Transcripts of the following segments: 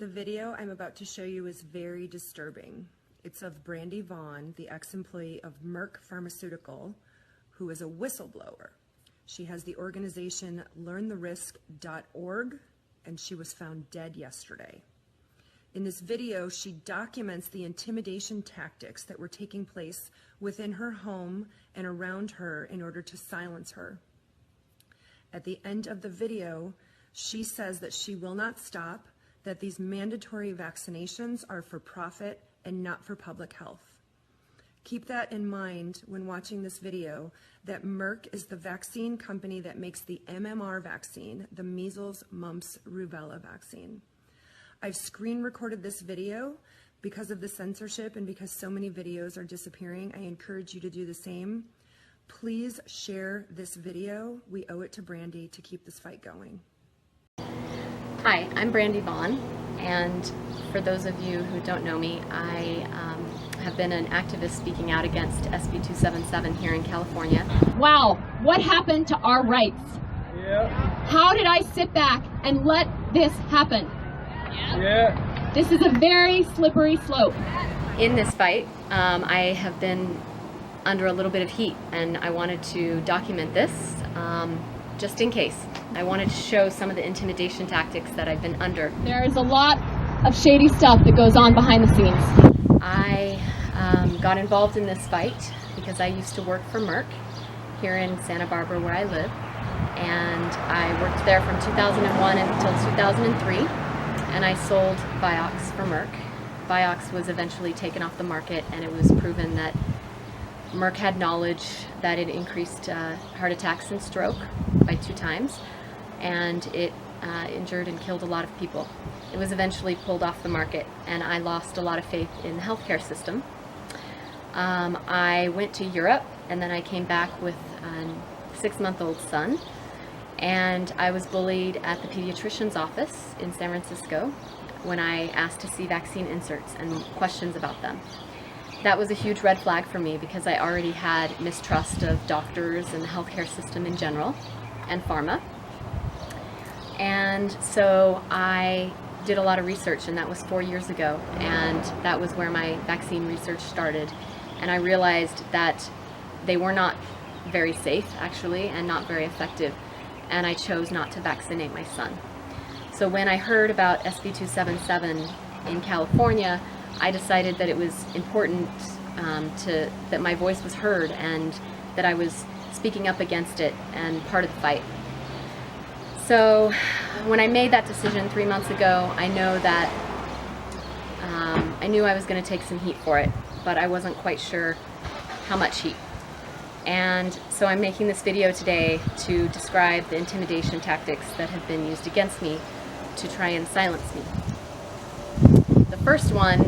The video I'm about to show you is very disturbing. It's of Brandy Vaughan, the ex-employee of Merck Pharmaceutical, who is a whistleblower. She has the organization learntherisk.org, and she was found dead yesterday. In this video, she documents the intimidation tactics that were taking place within her home and around her in order to silence her. At the end of the video, she says that she will not stop, that these mandatory vaccinations are for profit and not for public health. Keep that in mind when watching this video, that Merck is the vaccine company that makes the MMR vaccine, the measles, mumps, rubella vaccine. I've screen recorded this video because of the censorship and because so many videos are disappearing. I encourage you to do the same. Please share this video. We owe it to Brandy to keep this fight going. Hi, I'm Brandy Vaughan, and for those of you who don't know me, I have been an activist speaking out against SB 277 here in California. Wow, what happened to our rights? Yeah. How did I sit back and let this happen? Yeah. This is a very slippery slope. In this fight, I have been under a little bit of heat, and I wanted to document this just in case. I wanted to show some of the intimidation tactics that I've been under. There is a lot of shady stuff that goes on behind the scenes. I got involved in this fight because I used to work for Merck here in Santa Barbara where I live, and I worked there from 2001 until 2003, and I sold Vioxx for Merck. Vioxx was eventually taken off the market, and it was proven that Merck had knowledge that it increased heart attacks and stroke by 2 times, and it injured and killed a lot of people. It was eventually pulled off the market, and I lost a lot of faith in the healthcare system. I went to Europe, and then I came back with a 6-month-old son, and I was bullied at the pediatrician's office in San Francisco when I asked to see vaccine inserts and questions about them. That was a huge red flag for me because I already had mistrust of doctors and the healthcare system in general and pharma. And so I did a lot of research, and that was 4 years ago, and that was where my vaccine research started. And I realized that they were not very safe, actually, and not very effective, and I chose not to vaccinate my son. So when I heard about SB 277 in California, I decided that it was important that my voice was heard and that I was speaking up against it and part of the fight. So when I made that decision 3 months ago, I know that I knew I was going to take some heat for it, but I wasn't quite sure how much heat. And so I'm making this video today to describe the intimidation tactics that have been used against me to try and silence me. The first one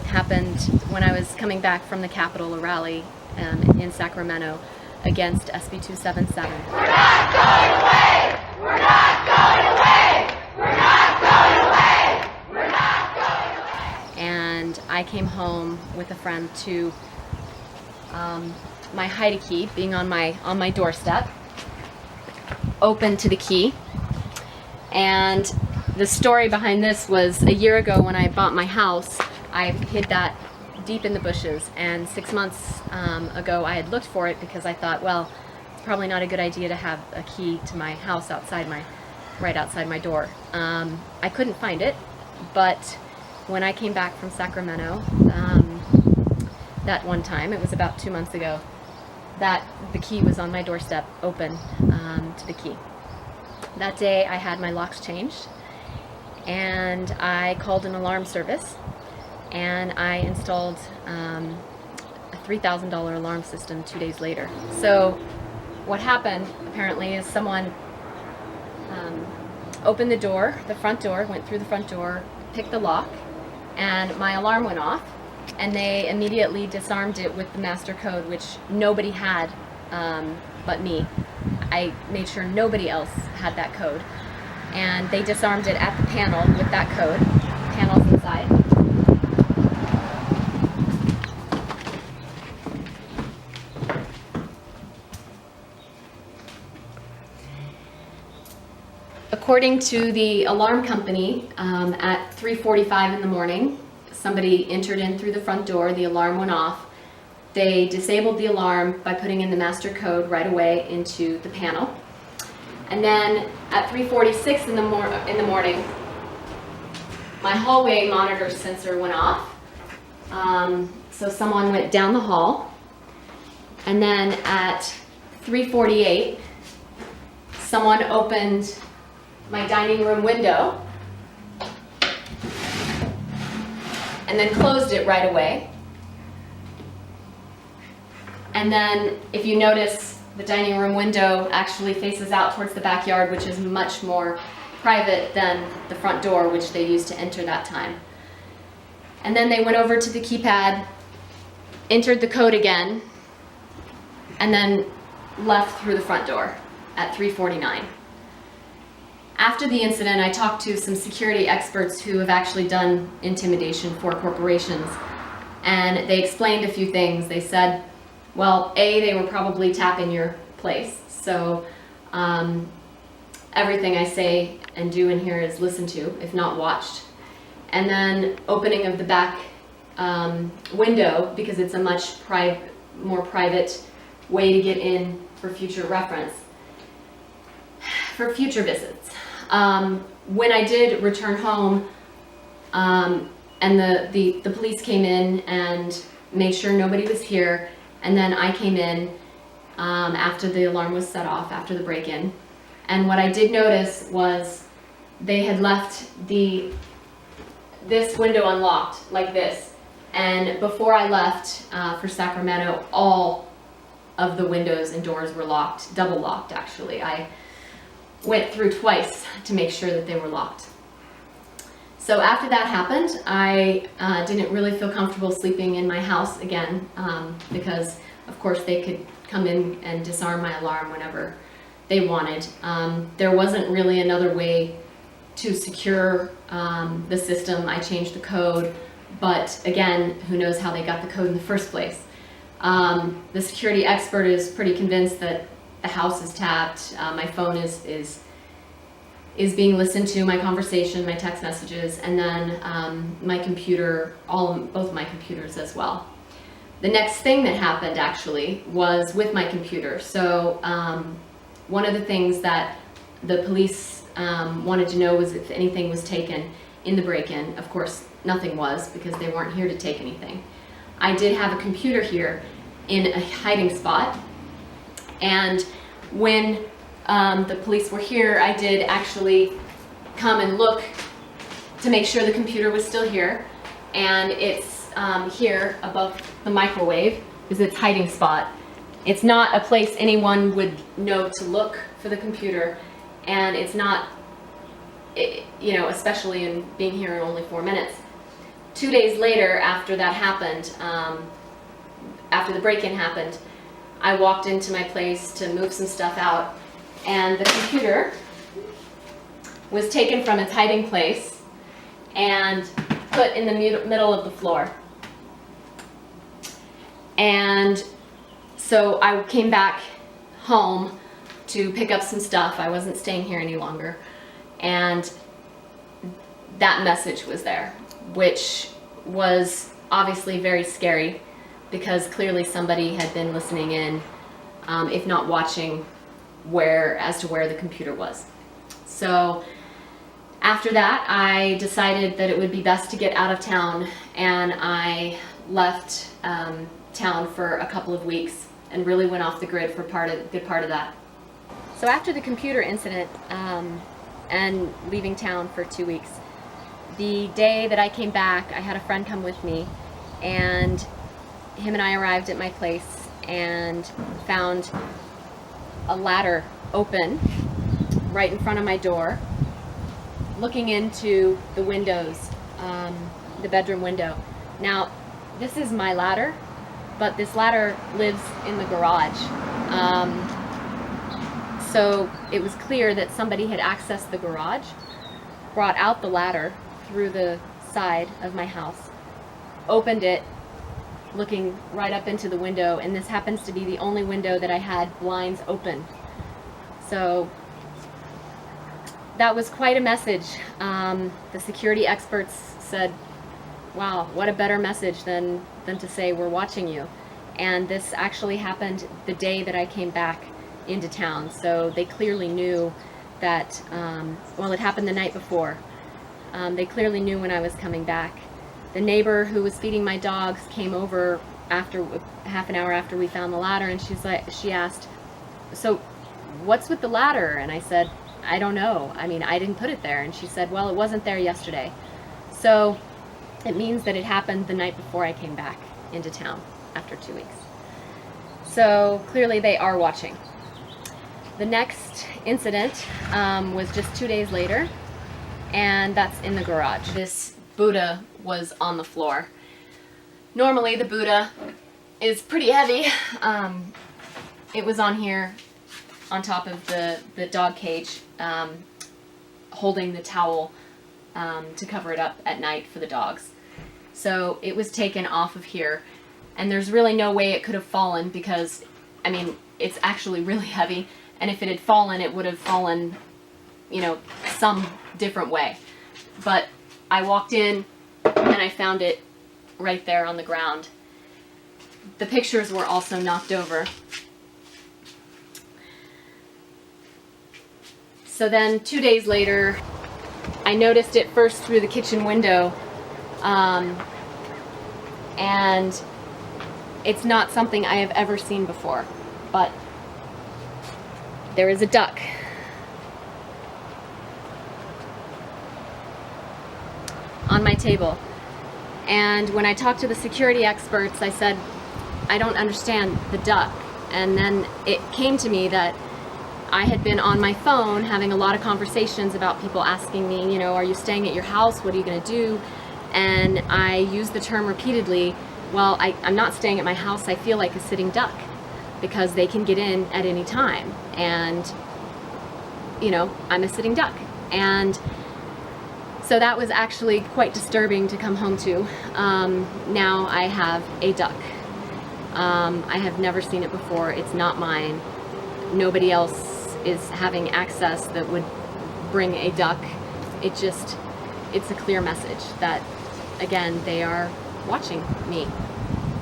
happened when I was coming back from the Capitol, a rally in Sacramento against SB 277. We're not going away! We're not going away! We're not going away! We're not going away! And I came home with a friend to my hide key being on my doorstep, open to the key. And the story behind this was a year ago when I bought my house, I hid that deep in the bushes, and 6 months ago I had looked for it because I thought, well, it's probably not a good idea to have a key to my house right outside my door. I couldn't find it, but when I came back from Sacramento, that one time, it was about 2 months ago, that the key was on my doorstep, open to the key. That day I had my locks changed, and I called an alarm service, and I installed a $3,000 alarm system 2 days later. So what happened apparently is someone opened the door, the front door, went through the front door, picked the lock, and my alarm went off, and they immediately disarmed it with the master code, which nobody had but me. I made sure nobody else had that code, and they disarmed it at the panel with that code, panels inside. according to the alarm company, at 3:45 in the morning, somebody entered in through the front door, the alarm went off. They disabled the alarm by putting in the master code right away into the panel. And then at 3:46 in the morning, my hallway monitor sensor went off. So someone went down the hall. And then at 3:48, someone opened my dining room window and then closed it right away. And then if you notice, the dining room window actually faces out towards the backyard, which is much more private than the front door, which they used to enter that time. And then they went over to the keypad, entered the code again, and then left through the front door at 3:49. After the incident, I talked to some security experts who have actually done intimidation for corporations, and they explained a few things. They said, well, they were probably tapping your place, so everything I say and do in here is listened to, if not watched. And then opening of the back window, because it's a much more private way to get in for future reference, for future visits. When I did return home, and the police came in and made sure nobody was here, and then I came in after the alarm was set off, after the break-in. And what I did notice was they had left this window unlocked, like this. And before I left for Sacramento, all of the windows and doors were locked, double locked actually. I went through twice to make sure that they were locked. So after that happened, I didn't really feel comfortable sleeping in my house again, because of course they could come in and disarm my alarm whenever they wanted. There wasn't really another way to secure the system. I changed the code, but again, who knows how they got the code in the first place. The security expert is pretty convinced that the house is tapped. My phone is being listened to, my conversation, my text messages, and then my computer, both my computers as well. The next thing that happened actually was with my computer. So one of the things that the police wanted to know was if anything was taken in the break-in. Of course, nothing was, because they weren't here to take anything. I did have a computer here in a hiding spot, and when the police were here, I did actually come and look to make sure the computer was still here, and it's here above the microwave is its hiding spot. It's not a place anyone would know to look for the computer, and it's not, you know, especially in being here in only 4 minutes. 2 days later, after that happened, after the break-in happened, I walked into my place to move some stuff out, and the computer was taken from its hiding place and put in the middle of the floor. And so I came back home to pick up some stuff. I wasn't staying here any longer. And that message was there, which was obviously very scary, because clearly somebody had been listening in, if not watching, as to where the computer was. So after that, I decided that it would be best to get out of town, and I left town for a couple of weeks and really went off the grid for a good part of that. So after the computer incident and leaving town for 2 weeks, the day that I came back, I had a friend come with me, and him and I arrived at my place and found a ladder open right in front of my door, looking into the windows, the bedroom window. Now, this is my ladder, but this ladder lives in the garage. So it was clear that somebody had accessed the garage, brought out the ladder through the side of my house, opened it, looking right up into the window, and this happens to be the only window that I had blinds open. So that was quite a message. The security experts said, wow, what a better message than to say we're watching you. And this actually happened the day that I came back into town. So they clearly knew that, well, it happened the night before. They clearly knew when I was coming back. The neighbor who was feeding my dogs came over after half an hour after we found the ladder, and she asked, so what's with the ladder? And I said, I don't know. I mean, I didn't put it there. And she said, well, it wasn't there yesterday. So it means that it happened the night before I came back into town after 2 weeks. So clearly they are watching. The next incident was just 2 days later, and that's in the garage. This Buddha was on the floor. Normally the Buddha is pretty heavy. It was on here on top of the dog cage, holding the towel to cover it up at night for the dogs. So it was taken off of here, and there's really no way it could have fallen because, I mean, it's actually really heavy, and if it had fallen, it would have fallen, you know, some different way. But I walked in and I found it right there on the ground. The pictures were also knocked over. So then 2 days later, I noticed it first through the kitchen window, and it's not something I have ever seen before, but there is a duck. On my table. And when I talked to the security experts, I said, I don't understand the duck. And then it came to me that I had been on my phone having a lot of conversations about people asking me, you know, are you staying at your house? What are you going to do? And I used the term repeatedly, well, I'm not staying at my house. I feel like a sitting duck because they can get in at any time. And, you know, I'm a sitting duck. And so that was actually quite disturbing to come home to. Now I have a duck. I have never seen it before. It's not mine. Nobody else is having access that would bring a duck. It's a clear message that, again, they are watching me.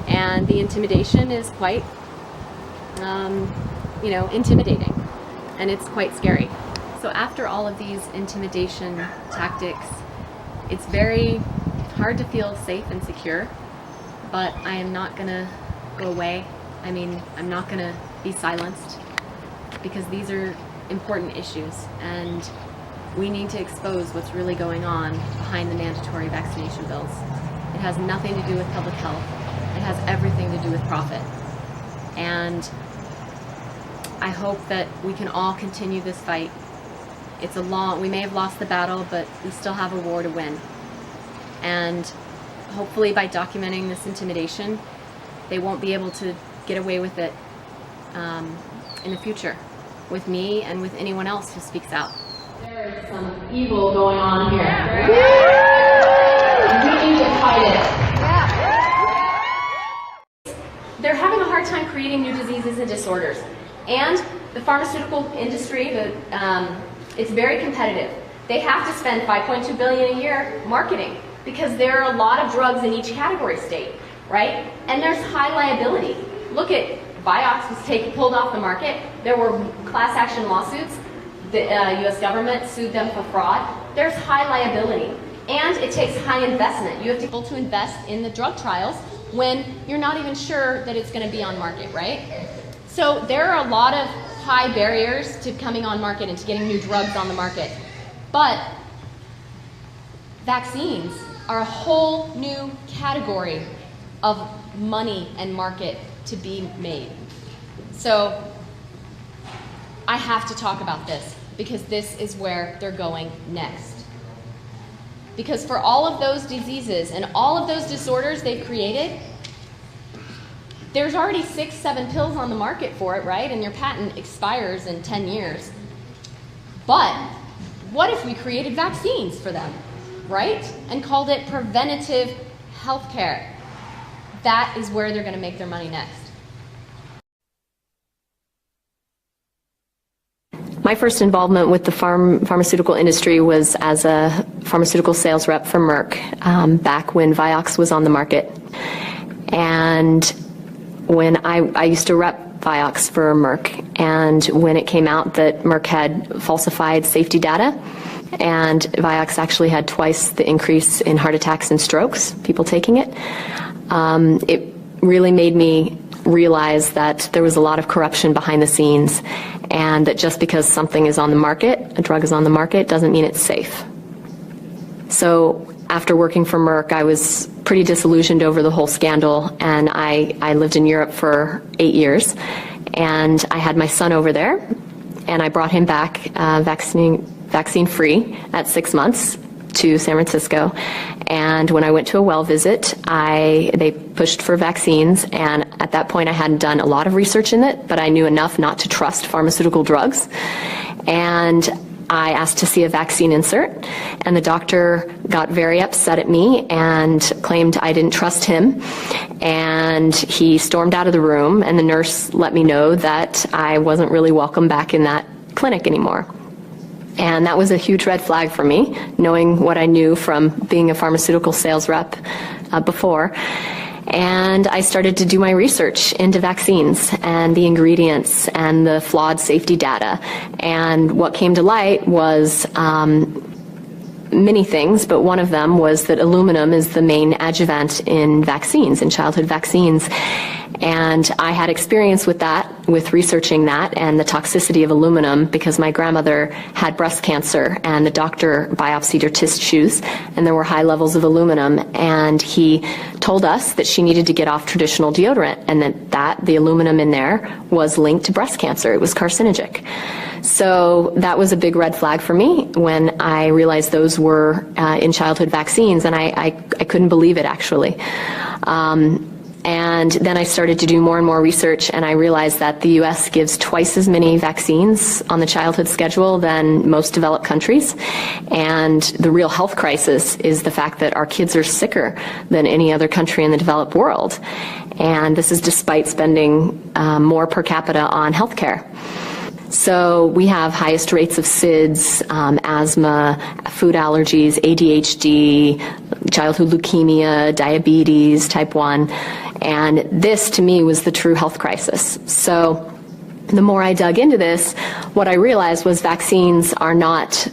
And the intimidation is quite, you know, intimidating. And it's quite scary. So after all of these intimidation tactics, it's very hard to feel safe and secure, but I am not gonna go away. I mean, I'm not gonna be silenced because these are important issues and we need to expose what's really going on behind the mandatory vaccination bills. It has nothing to do with public health. It has everything to do with profit. And I hope that we can all continue this fight. We may have lost the battle, but we still have a war to win. And hopefully by documenting this intimidation, they won't be able to get away with it in the future, with me and with anyone else who speaks out. There is some evil going on here. We need to fight it. They're having a hard time creating new diseases and disorders. And the pharmaceutical industry, it's very competitive. They have to spend $5.2 billion a year marketing because there are a lot of drugs in each category state, right? And there's high liability. Look at Vioxx was pulled off the market. There were class action lawsuits. The U.S. government sued them for fraud. There's high liability, and it takes high investment. You have to be able to invest in the drug trials when you're not even sure that it's going to be on market, right? So there are a lot of high barriers to coming on market and to getting new drugs on the market. But vaccines are a whole new category of money and market to be made. So I have to talk about this because this is where they're going next. Because for all of those diseases and all of those disorders they've created, there's already 6, 7 pills on the market for it, right? And your patent expires in 10 years. But what if we created vaccines for them, right? And called it preventative healthcare? That is where they're going to make their money next. My first involvement with the pharmaceutical industry was as a pharmaceutical sales rep for Merck back when Vioxx was on the market. And when I used to rep Vioxx for Merck, and when it came out that Merck had falsified safety data, and Vioxx actually had twice the increase in heart attacks and strokes, people taking it, it really made me realize that there was a lot of corruption behind the scenes, and that just because something is on the market, a drug is on the market, doesn't mean it's safe. So after working for Merck, I was pretty disillusioned over the whole scandal, and I lived in Europe for 8 years, and I had my son over there, and I brought him back vaccine-free at 6 months to San Francisco. And when I went to a well visit, they pushed for vaccines, and at that point I hadn't done a lot of research in it, but I knew enough not to trust pharmaceutical drugs. And I asked to see a vaccine insert, and the doctor got very upset at me and claimed I didn't trust him, and he stormed out of the room, and the nurse let me know that I wasn't really welcome back in that clinic anymore. And that was a huge red flag for me, knowing what I knew from being a pharmaceutical sales rep before. And I started to do my research into vaccines and the ingredients and the flawed safety data. And what came to light was many things, but one of them was that aluminum is the main adjuvant in vaccines, in childhood vaccines. And I had experience with that, with researching that and the toxicity of aluminum, because my grandmother had breast cancer and the doctor biopsied her tissues and there were high levels of aluminum, and he told us that she needed to get off traditional deodorant, and that the aluminum in there was linked to breast cancer. It was carcinogenic. So that was a big red flag for me when I realized those were in childhood vaccines, and I couldn't believe it, actually. And then I started to do more and more research, and I realized that the U.S. gives twice as many vaccines on the childhood schedule than most developed countries. And the real health crisis is the fact that our kids are sicker than any other country in the developed world. And this is despite spending more per capita on health care. So we have highest rates of SIDS, asthma, food allergies, ADHD, childhood leukemia, diabetes, type 1. And this, to me, was the true health crisis. So the more I dug into this, what I realized was vaccines are not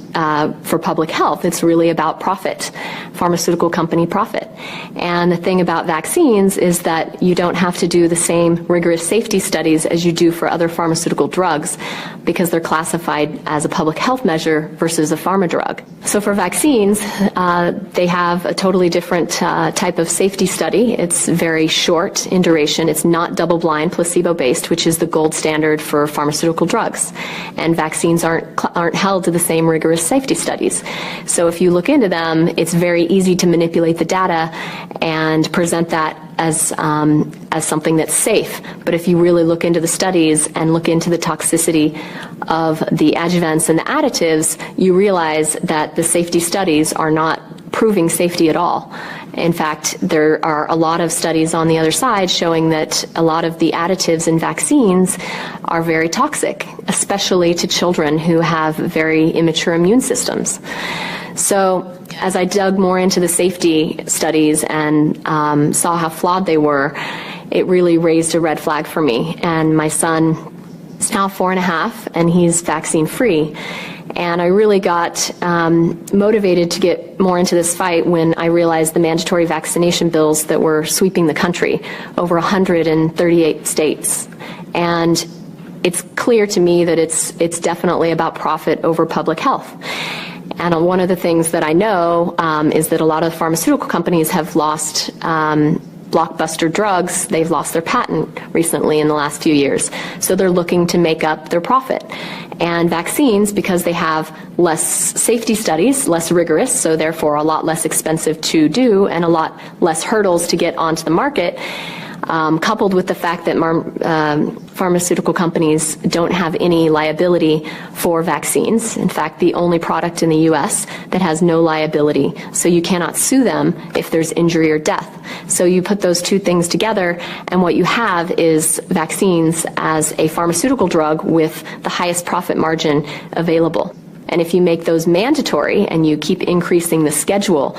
for public health. It's really about profit, pharmaceutical company profit. And the thing about vaccines is that you don't have to do the same rigorous safety studies as you do for other pharmaceutical drugs, because they're classified as a public health measure versus a pharma drug. So for vaccines, they have a totally different type of safety study. It's very short in duration. It's not double-blind, placebo-based, which is the gold standard for pharmaceutical drugs. And vaccines aren't held to the same rigorous safety studies. So if you look into them, it's very easy to manipulate the data and present that as something that's safe. But if you really look into the studies and look into the toxicity of the adjuvants and the additives, you realize that the safety studies are not proving safety at all. In fact, there are a lot of studies on the other side showing that a lot of the additives in vaccines are very toxic, especially to children who have very immature immune systems. So as I dug more into the safety studies and saw how flawed they were, it really raised a red flag for me. And my son is now 4.5, and he's vaccine-free. And I really got motivated to get more into this fight when I realized the mandatory vaccination bills that were sweeping the country, over 138 states. And it's clear to me that it's definitely about profit over public health. And one of the things that I know is that a lot of pharmaceutical companies have lost blockbuster drugs. They've lost their patent recently in the last few years. So they're looking to make up their profit. And vaccines, because they have less safety studies, less rigorous, so therefore a lot less expensive to do and a lot less hurdles to get onto the market, coupled with the fact that pharmaceutical companies don't have any liability for vaccines. In fact, the only product in the U.S. that has no liability, so you cannot sue them if there's injury or death. So you put those two things together, and what you have is vaccines as a pharmaceutical drug with the highest profit margin available. And if you make those mandatory and you keep increasing the schedule,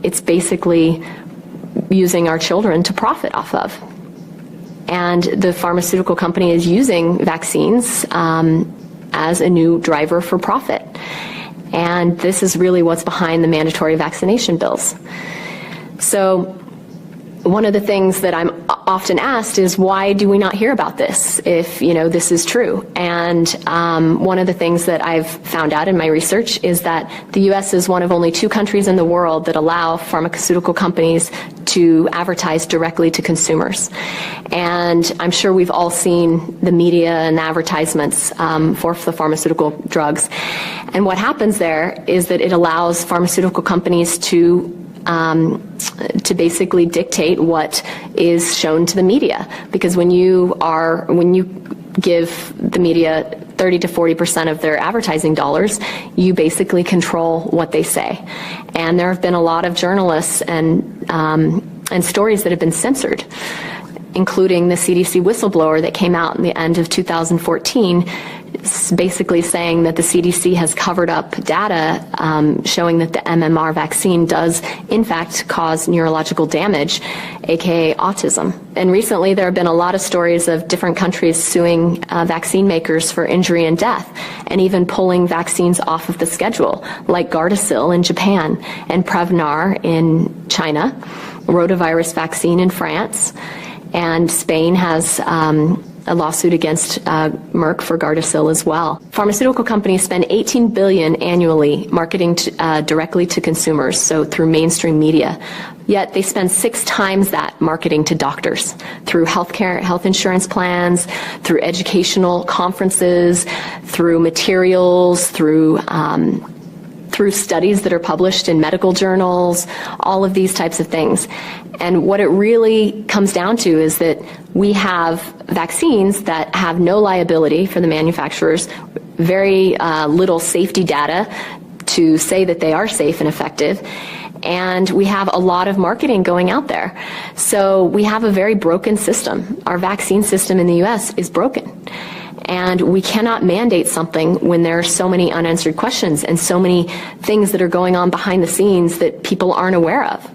it's basically using our children to profit off of. And the pharmaceutical company is using vaccines as a new driver for profit. And this is really what's behind the mandatory vaccination bills. So one of the things that I'm often asked is, why do we not hear about this if, this is true? And one of the things that I've found out in my research is that the U.S. is one of only 2 countries in the world that allow pharmaceutical companies to advertise directly to consumers. And I'm sure we've all seen the media and the advertisements for the pharmaceutical drugs. And what happens there is that it allows pharmaceutical companies to basically dictate what is shown to the media, because when you give the media 30 to 40% of their advertising dollars, you basically control what they say. And there have been a lot of journalists and stories that have been censored, including the CDC whistleblower that came out in the end of 2014, basically saying that the CDC has covered up data showing that the MMR vaccine does, in fact, cause neurological damage, aka autism. And recently there have been a lot of stories of different countries suing vaccine makers for injury and death, and even pulling vaccines off of the schedule, like Gardasil in Japan and Prevnar in China, rotavirus vaccine in France, and Spain has a lawsuit against Merck for Gardasil as well. Pharmaceutical companies spend $18 billion annually marketing directly to consumers, so through mainstream media. Yet they spend 6 times that marketing to doctors through health insurance plans, through educational conferences, through materials, through studies that are published in medical journals, all of these types of things. And what it really comes down to is that we have vaccines that have no liability for the manufacturers, very little safety data to say that they are safe and effective, and we have a lot of marketing going out there. So we have a very broken system. Our vaccine system in the U.S. is broken. And we cannot mandate something when there are so many unanswered questions and so many things that are going on behind the scenes that people aren't aware of,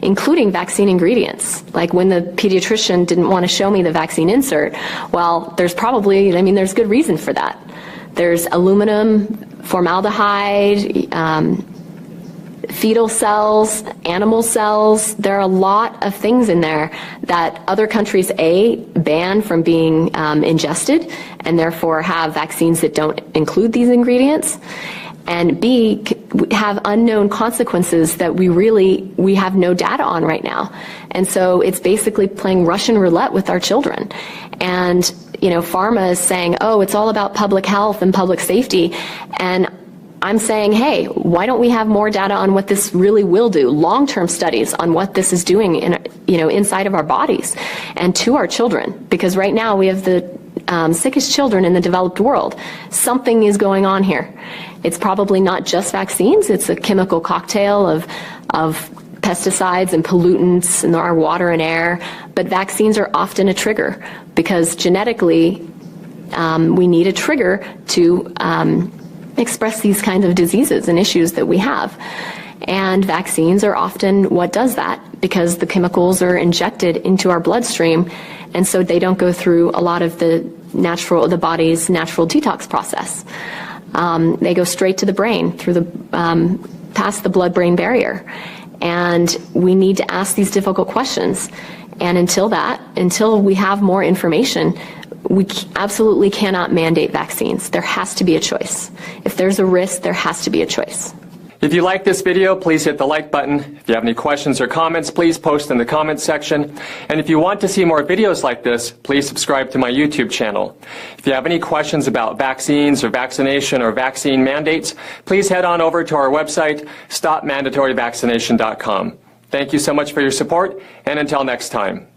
including vaccine ingredients. Like when the pediatrician didn't want to show me the vaccine insert, well, there's probably, there's good reason for that. There's aluminum, formaldehyde, fetal cells, animal cells. There are a lot of things in there that other countries, A, ban from being ingested, and therefore have vaccines that don't include these ingredients, and B, have unknown consequences that we have no data on right now. And so it's basically playing Russian roulette with our children. And pharma is saying, oh, it's all about public health and public safety, and I'm saying, hey, why don't we have more data on what this really will do, long-term studies on what this is doing inside of our bodies and to our children? Because right now we have the sickest children in the developed world. Something is going on here. It's probably not just vaccines. It's a chemical cocktail of pesticides and pollutants in our water and air. But vaccines are often a trigger because genetically we need a trigger to express these kinds of diseases and issues that we have. And vaccines are often what does that, because the chemicals are injected into our bloodstream, and so they don't go through a lot of the body's natural detox process. They go straight to the brain through past the blood-brain barrier. And we need to ask these difficult questions. And until we have more information, we absolutely cannot mandate vaccines. There has to be a choice. If there's a risk, there has to be a choice. If you like this video, please hit the like button. If you have any questions or comments, please post in the comments section. And if you want to see more videos like this, please subscribe to my YouTube channel. If you have any questions about vaccines or vaccination or vaccine mandates, please head on over to our website, stopmandatoryvaccination.com. Thank you so much for your support, and until next time.